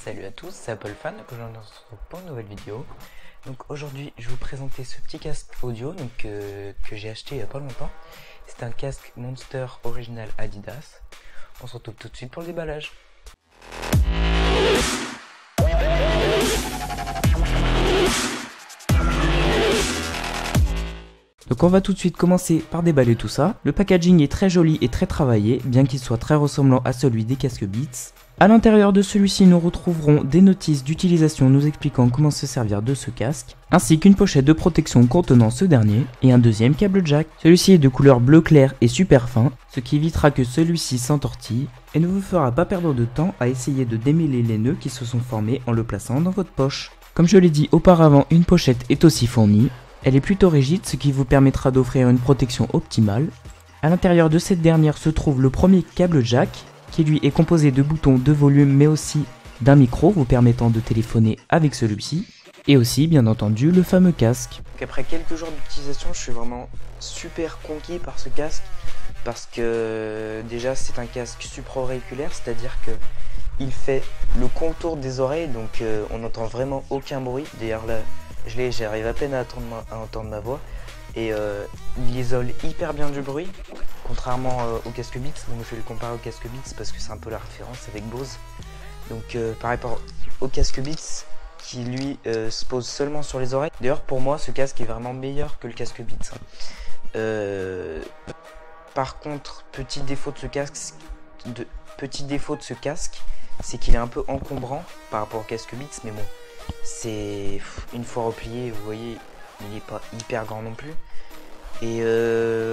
Salut à tous, c'est Apple Fan, aujourd'hui on se retrouve pour une nouvelle vidéo. Donc aujourd'hui je vais vous présenter ce petit casque audio que j'ai acheté il n'y a pas longtemps. C'est un casque Monster original Adidas. On se retrouve tout de suite pour le déballage. Donc on va tout de suite commencer par déballer tout ça. Le packaging est très joli et très travaillé, bien qu'il soit très ressemblant à celui des casques Beats. A l'intérieur de celui-ci, nous retrouverons des notices d'utilisation nous expliquant comment se servir de ce casque, ainsi qu'une pochette de protection contenant ce dernier, et un deuxième câble jack. Celui-ci est de couleur bleu clair et super fin, ce qui évitera que celui-ci s'entortille, et ne vous fera pas perdre de temps à essayer de démêler les nœuds qui se sont formés en le plaçant dans votre poche. Comme je l'ai dit auparavant, une pochette est aussi fournie. Elle est plutôt rigide, ce qui vous permettra d'offrir une protection optimale. A l'intérieur de cette dernière se trouve le premier câble jack, qui lui est composé de boutons de volume mais aussi d'un micro vous permettant de téléphoner avec celui-ci. Et aussi bien entendu le fameux casque. Donc après quelques jours d'utilisation, je suis vraiment super conquis par ce casque. Parce que déjà c'est un casque supra-auriculaire, c'est-à-dire que il fait le contour des oreilles, donc on n'entend vraiment aucun bruit. D'ailleurs là, j'arrive à peine à entendre ma voix. Et il isole hyper bien du bruit, contrairement au casque Beats. Donc je vais le comparer au casque Beats parce que c'est un peu la référence avec Bose. Donc par rapport au casque Beats, qui lui se pose seulement sur les oreilles. D'ailleurs pour moi ce casque est vraiment meilleur que le casque Beats. Par contre, petit défaut de ce casque, c'est qu'il est un peu encombrant par rapport au casque Beats, mais bon, c'est une fois replié, vous voyez, il n'est pas hyper grand non plus. Et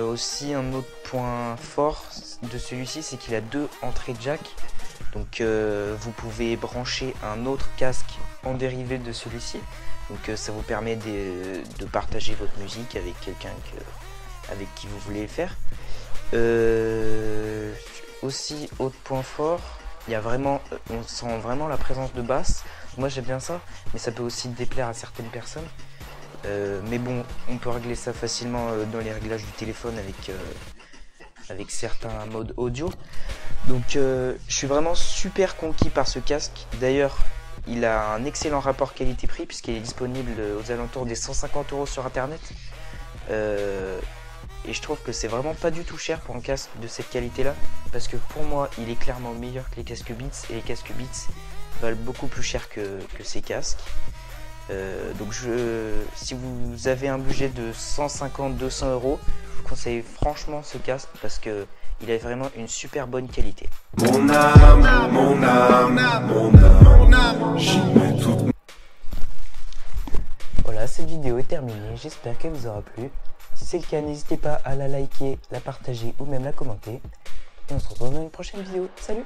aussi un autre point fort de celui-ci, c'est qu'il a deux entrées jack. Donc vous pouvez brancher un autre casque en dérivé de celui-ci. Donc ça vous permet de partager votre musique avec quelqu'un avec qui vous voulez le faire. Aussi, autre point fort, il y a vraiment, on sent vraiment la présence de basse. Moi j'aime bien ça, mais ça peut aussi déplaire à certaines personnes. Mais bon, on peut régler ça facilement dans les réglages du téléphone avec certains modes audio. Donc je suis vraiment super conquis par ce casque. D'ailleurs, il a un excellent rapport qualité-prix puisqu'il est disponible aux alentours des 150 € sur internet. Et je trouve que c'est vraiment pas du tout cher pour un casque de cette qualité là, parce que pour moi il est clairement meilleur que les casques Beats, et les casques Beats valent beaucoup plus cher que ces casques. Donc si vous avez un budget de 150-200 €, je vous conseille franchement ce casque parce que il a vraiment une super bonne qualité. Mon âme, mon âme, mon âme, j'y mets toute. Voilà, cette vidéo est terminée, j'espère qu'elle vous aura plu. Si c'est le cas, n'hésitez pas à la liker, la partager ou même la commenter. Et on se retrouve dans une prochaine vidéo. Salut!